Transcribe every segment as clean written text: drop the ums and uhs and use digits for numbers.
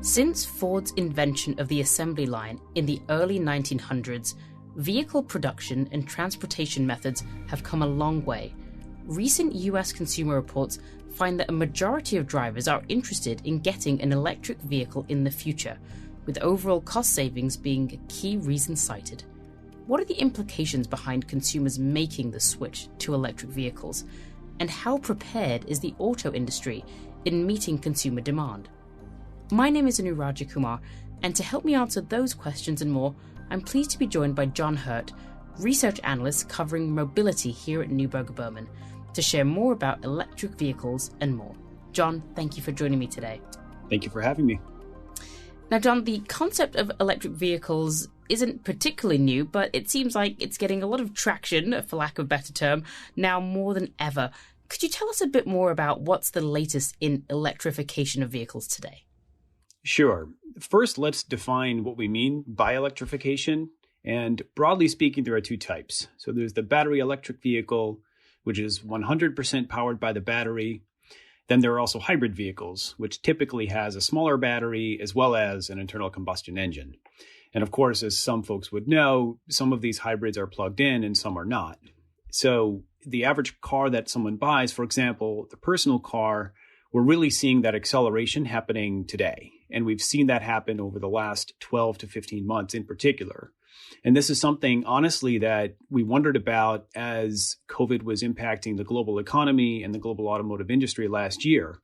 Since Ford's invention of the assembly line in the early 1900s, vehicle production and transportation methods have come a long way. Recent US consumer reports find that a majority of drivers are interested in getting an electric vehicle in the future, with overall cost savings being a key reason cited. What are the implications behind consumers making the switch to electric vehicles? And how prepared is the auto industry in meeting consumer demand? My name is Anuraja Kumar, and to help me answer those questions and more, I'm pleased to be joined by John Hurt, research analyst covering mobility here at Neuberger Berman, to share more about electric vehicles and more. John, thank you for joining me today. Thank you for having me. Now, John, the concept of electric vehicles isn't particularly new, but it seems like it's getting a lot of traction, for lack of a better term, now more than ever. Could you tell us a bit more about what's the latest in electrification of vehicles today? Sure. First, let's define what we mean by electrification. And broadly speaking, there are two types. So there's the battery electric vehicle, which is 100% powered by the battery. Then there are also hybrid vehicles, which typically has a smaller battery as well as an internal combustion engine. And of course, as some folks would know, some of these hybrids are plugged in and some are not. So the average car that someone buys, for example, the personal car, we're really seeing that acceleration happening today. And we've seen that happen over the last 12 to 15 months in particular. And this is something, honestly, that we wondered about as COVID was impacting the global economy and the global automotive industry last year.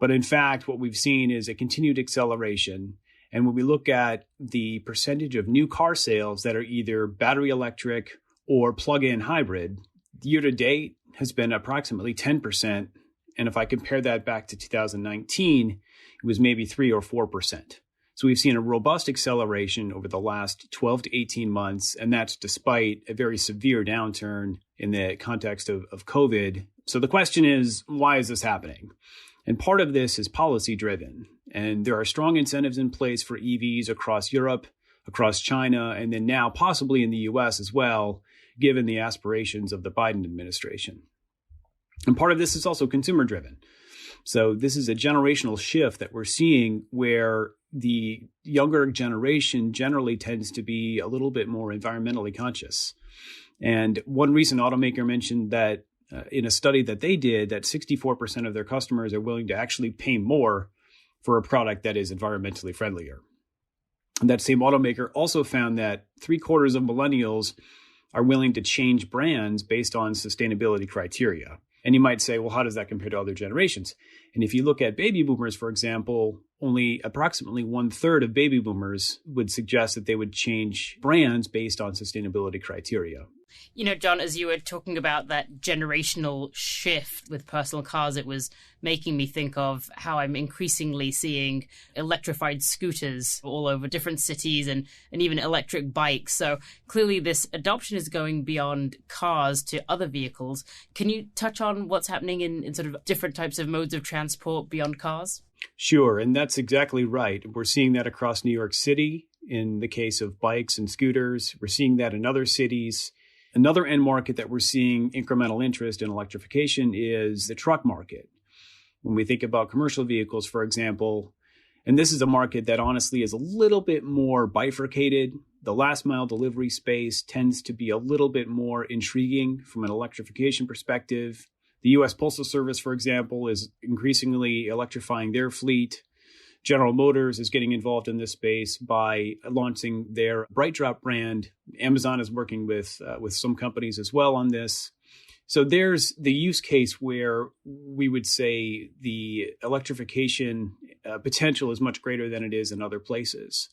But in fact, what we've seen is a continued acceleration. And when we look at the percentage of new car sales that are either battery electric or plug-in hybrid, year to date has been approximately 10%. And if I compare that back to 2019, it was maybe 3 or 4%. So we've seen a robust acceleration over the last 12 to 18 months, and that's despite a very severe downturn in the context of COVID. So the question is, why is this happening? And part of this is policy driven. And there are strong incentives in place for EVs across Europe, across China, and then now possibly in the US as well, given the aspirations of the Biden administration. And part of this is also consumer driven. So this is a generational shift that we're seeing where the younger generation generally tends to be a little bit more environmentally conscious. And one recent automaker mentioned that in a study that they did, that 64% of their customers are willing to actually pay more for a product that is environmentally friendlier. And that same automaker also found that 3/4 of millennials are willing to change brands based on sustainability criteria. And you might say, well, how does that compare to other generations? And if you look at baby boomers, for example, only approximately 1/3 of baby boomers would suggest that they would change brands based on sustainability criteria. You know, John, as you were talking about that generational shift with personal cars, it was making me think of how I'm increasingly seeing electrified scooters all over different cities and even electric bikes. So clearly this adoption is going beyond cars to other vehicles. Can you touch on what's happening in sort of different types of modes of transport beyond cars? Sure, and that's exactly right. We're seeing that across New York City in the case of bikes and scooters. We're seeing that in other cities. Another end market that we're seeing incremental interest in electrification is the truck market. When we think about commercial vehicles, for example, and this is a market that honestly is a little bit more bifurcated. The last mile delivery space tends to be a little bit more intriguing from an electrification perspective. The U.S. Postal Service, for example, is increasingly electrifying their fleet. General Motors is getting involved in this space by launching their BrightDrop brand. Amazon is working with some companies as well on this. So there's the use case where we would say the electrification potential is much greater than it is in other places.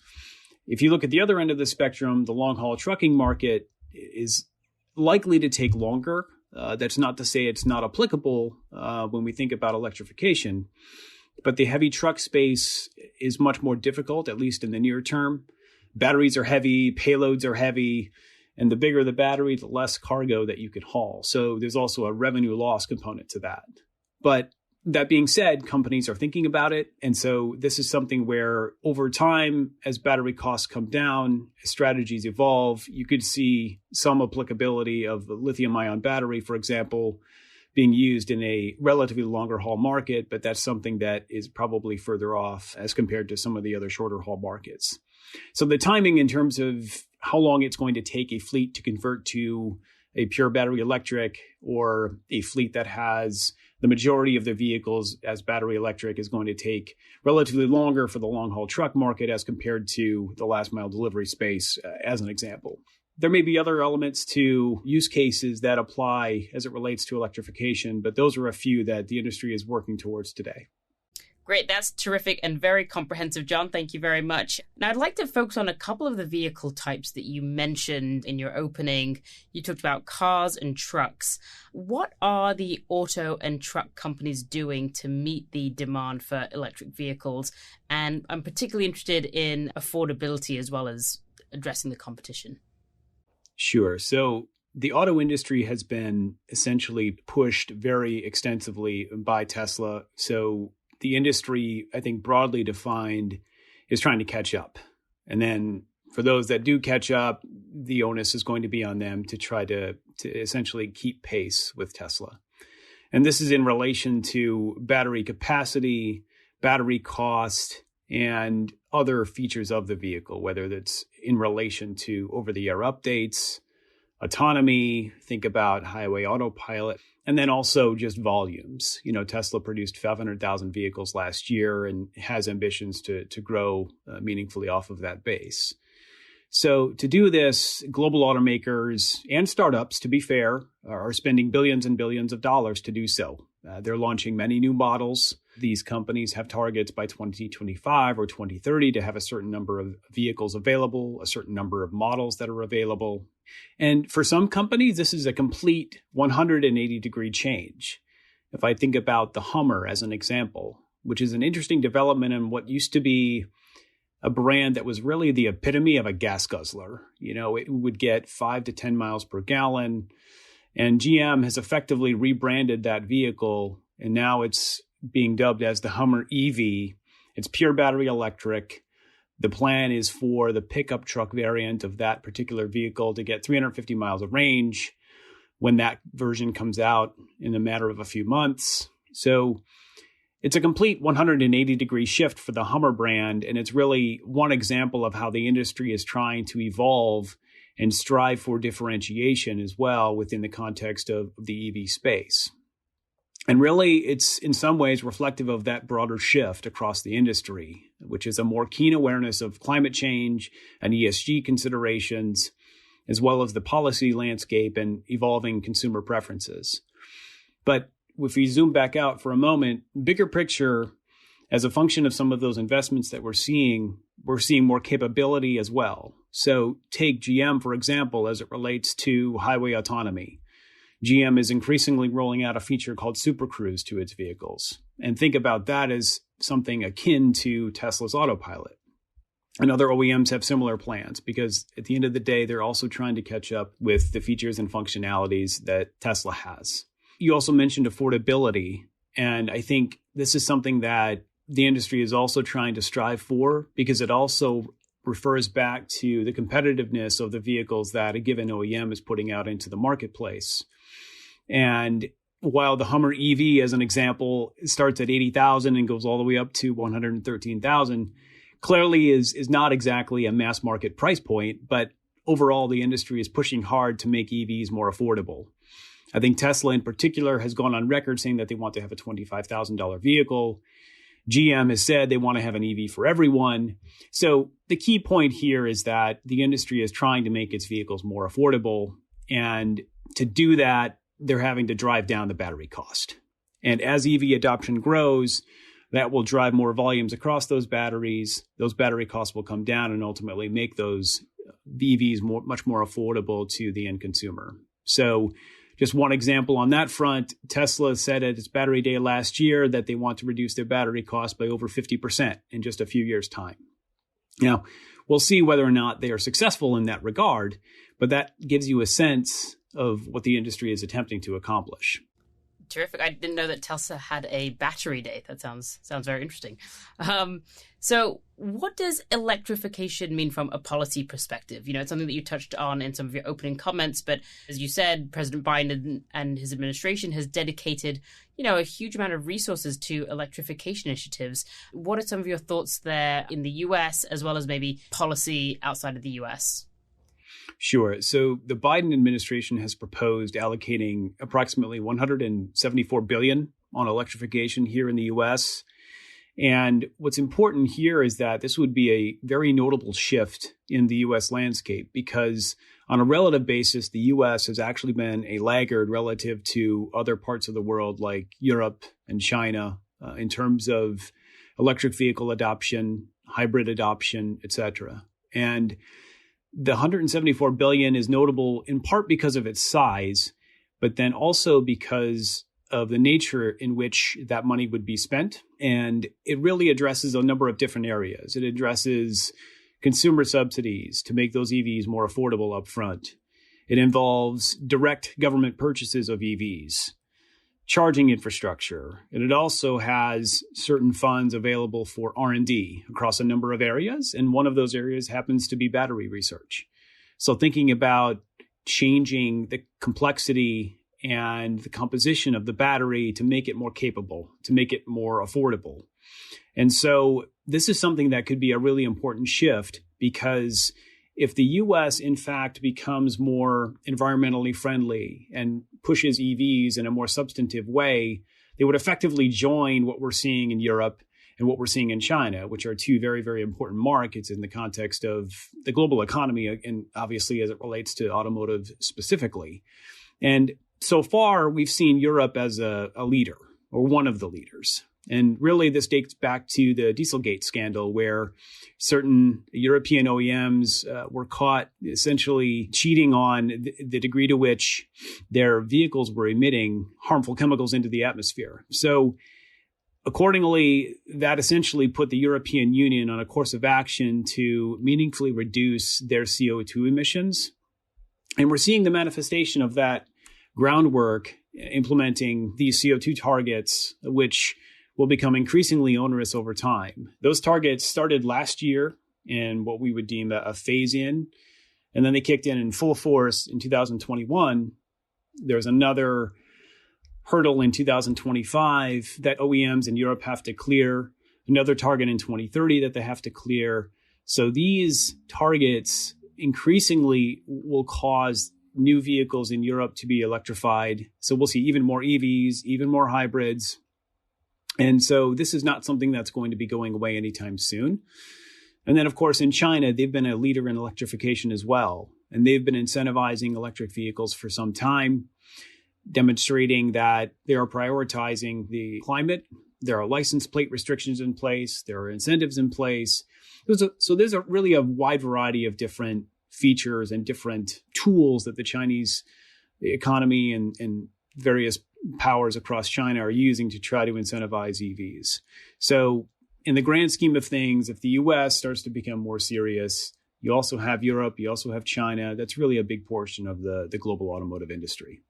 If you look at the other end of the spectrum, the long-haul trucking market is likely to take longer. That's not to say it's not applicable when we think about electrification. But the heavy truck space is much more difficult, at least in the near term. Batteries are heavy, payloads are heavy, and the bigger the battery, the less cargo that you can haul. So there's also a revenue loss component to that. But that being said, companies are thinking about it. And so this is something where over time, as battery costs come down, as strategies evolve, you could see some applicability of the lithium-ion battery, for example, being used in a relatively longer haul market, but that's something that is probably further off as compared to some of the other shorter haul markets. So the timing in terms of how long it's going to take a fleet to convert to a pure battery electric or a fleet that has the majority of their vehicles as battery electric is going to take relatively longer for the long haul truck market as compared to the last mile delivery space, as an example. There may be other elements to use cases that apply as it relates to electrification, but those are a few that the industry is working towards today. Great. That's terrific and very comprehensive, John. Thank you very much. Now, I'd like to focus on a couple of the vehicle types that you mentioned in your opening. You talked about cars and trucks. What are the auto and truck companies doing to meet the demand for electric vehicles? And I'm particularly interested in affordability as well as addressing the competition. Sure. So the auto industry has been essentially pushed very extensively by Tesla. So the industry, I think broadly defined, is trying to catch up. And then for those that do catch up, the onus is going to be on them to try to essentially keep pace with Tesla. And this is in relation to battery capacity, battery cost, and other features of the vehicle, whether that's in relation to over-the-air updates, autonomy, think about highway autopilot, and then also just volumes. Tesla produced 500,000 vehicles last year and has ambitions to grow meaningfully off of that base. So to do this, global automakers and startups, to be fair, are spending billions and billions of dollars to do so. They're launching many new models. These companies have targets by 2025 or 2030 to have a certain number of vehicles available, a certain number of models that are available. And for some companies, this is a complete 180-degree change. If I think about the Hummer as an example, which is an interesting development in what used to be a brand that was really the epitome of a gas guzzler. It would get 5 to 10 miles per gallon. And GM has effectively rebranded that vehicle, and now it's being dubbed as the Hummer EV. It's pure battery electric. The plan is for the pickup truck variant of that particular vehicle to get 350 miles of range when that version comes out in a matter of a few months. So it's a complete 180-degree shift for the Hummer brand, and it's really one example of how the industry is trying to evolve and strive for differentiation as well within the context of the EV space. And really, it's in some ways reflective of that broader shift across the industry, which is a more keen awareness of climate change and ESG considerations, as well as the policy landscape and evolving consumer preferences. But if we zoom back out for a moment, bigger picture, as a function of some of those investments that we're seeing more capability as well. So take GM, for example, as it relates to highway autonomy. GM is increasingly rolling out a feature called Super Cruise to its vehicles. And think about that as something akin to Tesla's autopilot. And other OEMs have similar plans because at the end of the day, they're also trying to catch up with the features and functionalities that Tesla has. You also mentioned affordability. And I think this is something that the industry is also trying to strive for because it also refers back to the competitiveness of the vehicles that a given OEM is putting out into the marketplace. And while the Hummer EV, as an example, starts at 80,000 and goes all the way up to 113,000, clearly is not exactly a mass market price point, but overall the industry is pushing hard to make EVs more affordable. I think Tesla in particular has gone on record saying that they want to have a $25,000 vehicle. GM has said they want to have an EV for everyone. So the key point here is that the industry is trying to make its vehicles more affordable. And to do that, they're having to drive down the battery cost. And as EV adoption grows, that will drive more volumes across those batteries. Those battery costs will come down and ultimately make those EVs much more affordable to the end consumer. So just one example on that front, Tesla said at its battery day last year that they want to reduce their battery cost by over 50% in just a few years' time. Now, we'll see whether or not they are successful in that regard, but that gives you a sense of what the industry is attempting to accomplish. Terrific. I didn't know that Tesla had a battery day. That sounds very interesting. So what does electrification mean from a policy perspective? It's something that you touched on in some of your opening comments, but as you said, President Biden and his administration has dedicated, a huge amount of resources to electrification initiatives. What are some of your thoughts there in the US, as well as maybe policy outside of the US? Sure. So the Biden administration has proposed allocating approximately $174 billion on electrification here in the U.S. And what's important here is that this would be a very notable shift in the U.S. landscape because on a relative basis, the U.S. has actually been a laggard relative to other parts of the world like Europe and China in terms of electric vehicle adoption, hybrid adoption, et cetera. And the $174 billion is notable in part because of its size, but then also because of the nature in which that money would be spent. And it really addresses a number of different areas. It addresses consumer subsidies to make those EVs more affordable upfront. It involves direct government purchases of EVs, charging infrastructure, and it also has certain funds available for R&D across a number of areas, and one of those areas happens to be battery research. So thinking about changing the complexity and the composition of the battery to make it more capable, to make it more affordable. And so this is something that could be a really important shift because if the U.S., in fact, becomes more environmentally friendly and pushes EVs in a more substantive way, they would effectively join what we're seeing in Europe and what we're seeing in China, which are two very, very important markets in the context of the global economy and obviously as it relates to automotive specifically. And so far, we've seen Europe as a leader or one of the leaders. And really, this dates back to the Dieselgate scandal, where certain European OEMs were caught essentially cheating on the degree to which their vehicles were emitting harmful chemicals into the atmosphere. So accordingly, that essentially put the European Union on a course of action to meaningfully reduce their CO2 emissions. And we're seeing the manifestation of that groundwork implementing these CO2 targets, which will become increasingly onerous over time. Those targets started last year in what we would deem a phase-in, and then they kicked in full force in 2021. There's another hurdle in 2025 that OEMs in Europe have to clear, another target in 2030 that they have to clear. So these targets increasingly will cause new vehicles in Europe to be electrified. So we'll see even more EVs, even more hybrids. And so this is not something that's going to be going away anytime soon. And then, of course, in China, they've been a leader in electrification as well. And they've been incentivizing electric vehicles for some time, demonstrating that they are prioritizing the climate. There are license plate restrictions in place. There are incentives in place. So there's really a wide variety of different features and different tools that the Chinese economy and various powers across China are using to try to incentivize EVs. So in the grand scheme of things, if the US starts to become more serious, you also have Europe, you also have China. That's really a big portion of the global automotive industry.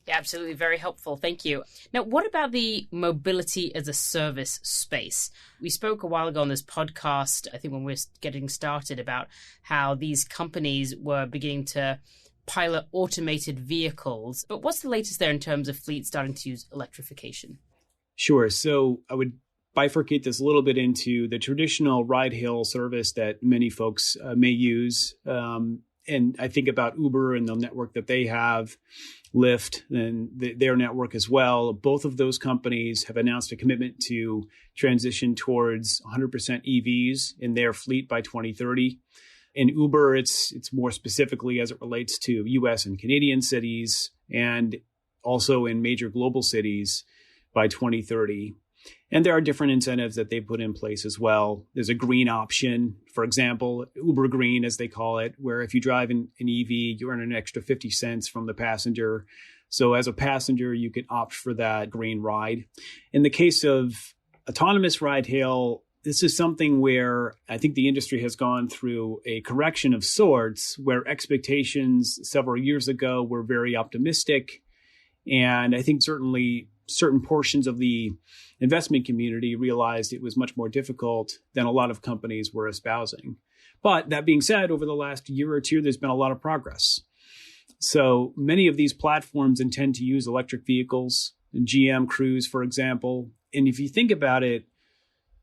Yeah, absolutely. Very helpful. Thank you. Now, what about the mobility as a service space? We spoke a while ago on this podcast, I think when we were getting started, about how these companies were beginning to pilot automated vehicles. But what's the latest there in terms of fleets starting to use electrification? Sure. So I would bifurcate this a little bit into the traditional ride-hail service that many folks may use. And I think about Uber and the network that they have, Lyft and their network as well. Both of those companies have announced a commitment to transition towards 100% EVs in their fleet by 2030. In Uber, it's more specifically as it relates to US and Canadian cities and also in major global cities by 2030. And there are different incentives that they put in place as well. There's a green option, for example, Uber Green, as they call it, where if you drive an EV, you earn an extra 50 cents from the passenger. So as a passenger, you can opt for that green ride. In the case of autonomous ride-hail, this is something where I think the industry has gone through a correction of sorts, where expectations several years ago were very optimistic. And I think certainly certain portions of the investment community realized it was much more difficult than a lot of companies were espousing. But that being said, over the last year or two, there's been a lot of progress. So many of these platforms intend to use electric vehicles, GM Cruise, for example. And if you think about it,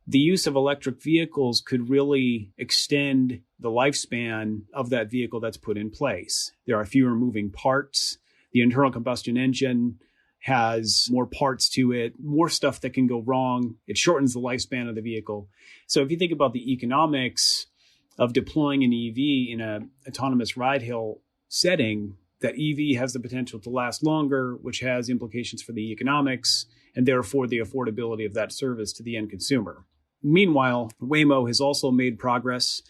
the use of electric vehicles could really extend the lifespan of that vehicle that's put in place. There are fewer moving parts. The internal combustion engine has more parts to it, more stuff that can go wrong. It shortens the lifespan of the vehicle. So if you think about the economics of deploying an EV in an autonomous ride-hail setting, that EV has the potential to last longer, which has implications for the economics and therefore the affordability of that service to the end consumer. Meanwhile, Waymo has also made progress,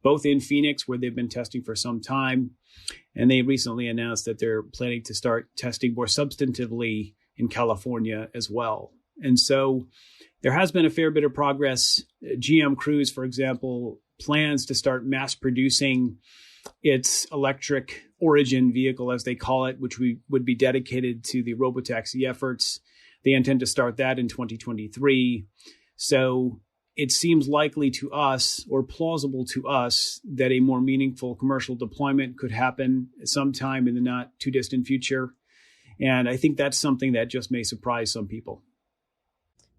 both in Phoenix, where they've been testing for some time, and they recently announced that they're planning to start testing more substantively in California as well. And so there has been a fair bit of progress. GM Cruise, for example, plans to start mass producing its electric origin vehicle, as they call it, which would be dedicated to the robotaxi efforts. They intend to start that in 2023. So it seems likely to us, or plausible to us, that a more meaningful commercial deployment could happen sometime in the not too distant future. And I think that's something that just may surprise some people.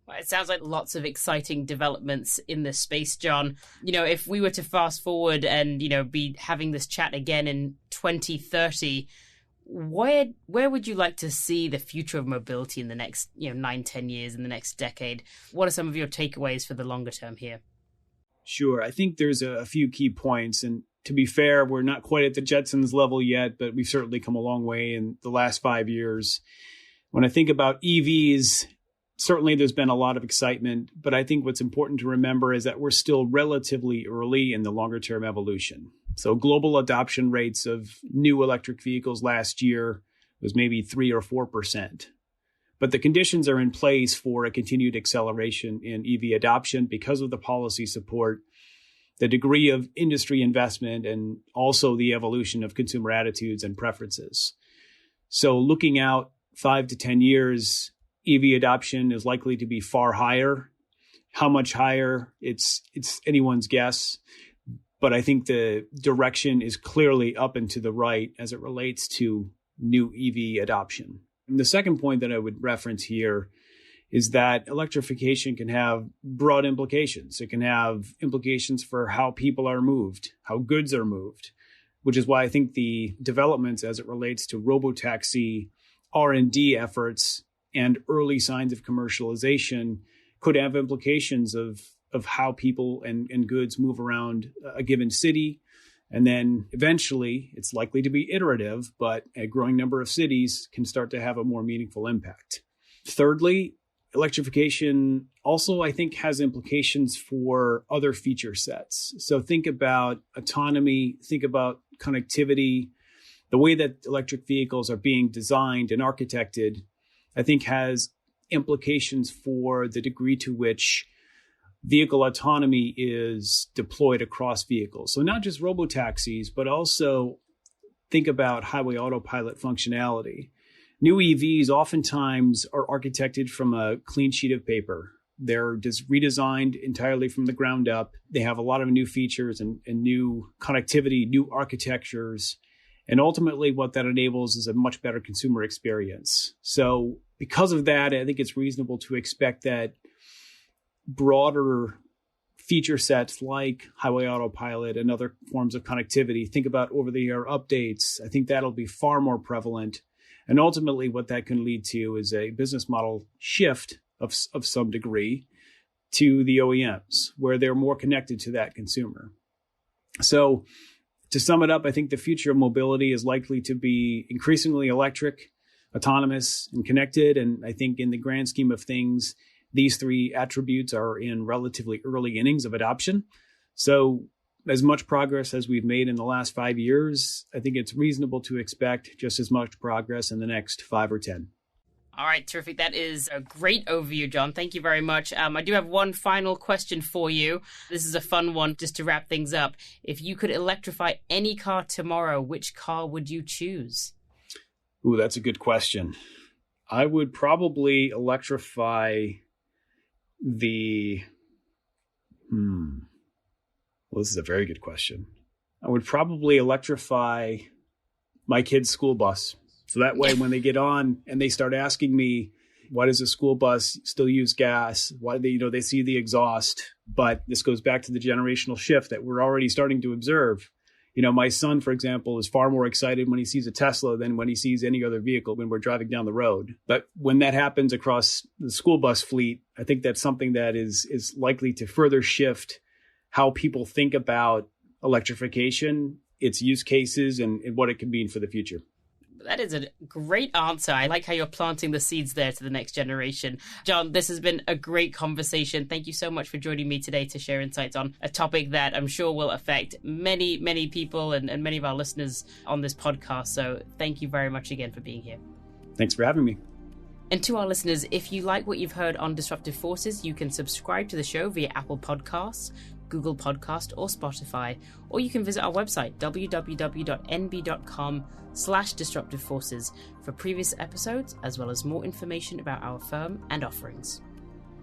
Well, it sounds like lots of exciting developments in this space, John. If we were to fast forward and, be having this chat again in 2030, where would you like to see the future of mobility in the next 9-10 years, in the next decade? What are some of your takeaways for the longer term here? Sure. I think there's a few key points. And to be fair, we're not quite at the Jetsons level yet, but we've certainly come a long way in the last 5 years. When I think about EVs, certainly there's been a lot of excitement, but I think what's important to remember is that we're still relatively early in the longer term evolution. So global adoption rates of new electric vehicles last year was maybe 3 or 4%. But the conditions are in place for a continued acceleration in EV adoption because of the policy support, the degree of industry investment, and also the evolution of consumer attitudes and preferences. So looking out 5 to 10 years, EV adoption is likely to be far higher. How much higher? It's anyone's guess. But I think the direction is clearly up and to the right as it relates to new EV adoption. And the second point that I would reference here is that electrification can have broad implications. It can have implications for how people are moved, how goods are moved, which is why I think the developments as it relates to robotaxi R&D efforts and early signs of commercialization could have implications of how people and goods move around a given city. And then eventually, it's likely to be iterative, but a growing number of cities can start to have a more meaningful impact. Thirdly, electrification also, I think, has implications for other feature sets. So think about autonomy, think about connectivity. The way that electric vehicles are being designed and architected, I think, has implications for the degree to which vehicle autonomy is deployed across vehicles. So not just robotaxis, but also think about highway autopilot functionality. New EVs oftentimes are architected from a clean sheet of paper. They're just redesigned entirely from the ground up. They have a lot of new features and new connectivity, new architectures. And ultimately, what that enables is a much better consumer experience. So because of that, I think it's reasonable to expect that broader feature sets like highway autopilot and other forms of connectivity, think about over-the-air updates, I think that'll be far more prevalent. And ultimately, what that can lead to is a business model shift of some degree to the OEMs, where they're more connected to that consumer. So to sum it up, I think the future of mobility is likely to be increasingly electric, autonomous, and connected. And I think in the grand scheme of things, these three attributes are in relatively early innings of adoption. So as much progress as we've made in the last 5 years, I think it's reasonable to expect just as much progress in the next 5 or 10. All right, terrific. That is a great overview, John. Thank you very much. I do have one final question for you. This is a fun one just to wrap things up. If you could electrify any car tomorrow, which car would you choose? Ooh, that's a good question. I would probably electrify the... Well, this is a very good question. I would probably electrify my kid's school bus. So that way, when they get on and they start asking me, why does a school bus still use gas? Why they see the exhaust? But this goes back to the generational shift that we're already starting to observe. My son, for example, is far more excited when he sees a Tesla than when he sees any other vehicle when we're driving down the road. But when that happens across the school bus fleet, I think that's something that is likely to further shift how people think about electrification, its use cases, and what it can mean for the future. That is a great answer. I like how you're planting the seeds there to the next generation. John, this has been a great conversation. Thank you so much for joining me today to share insights on a topic that I'm sure will affect many, many people and many of our listeners on this podcast. So thank you very much again for being here. Thanks for having me. And to our listeners, if you like what you've heard on Disruptive Forces, you can subscribe to the show via Apple Podcasts, Google Podcast, or Spotify, or you can visit our website, www.nb.com/disruptive forces, for previous episodes, as well as more information about our firm and offerings.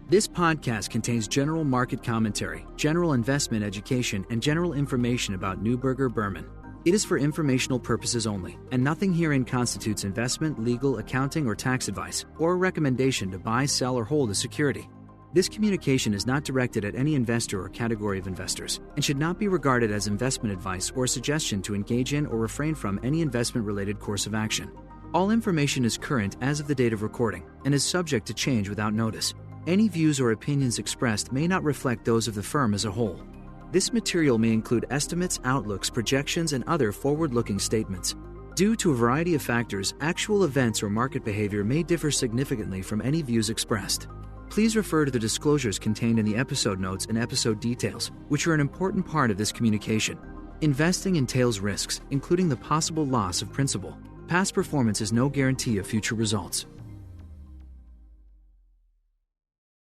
This podcast contains general market commentary, general investment education, and general information about Neuberger Berman. It is for informational purposes only, and nothing herein constitutes investment, legal, accounting, or tax advice, or a recommendation to buy, sell, or hold a security. This communication is not directed at any investor or category of investors and should not be regarded as investment advice or a suggestion to engage in or refrain from any investment-related course of action. All information is current as of the date of recording and is subject to change without notice. Any views or opinions expressed may not reflect those of the firm as a whole. This material may include estimates, outlooks, projections, and other forward-looking statements. Due to a variety of factors, actual events or market behavior may differ significantly from any views expressed. Please refer to the disclosures contained in the episode notes and episode details, which are an important part of this communication. Investing entails risks, including the possible loss of principal. Past performance is no guarantee of future results.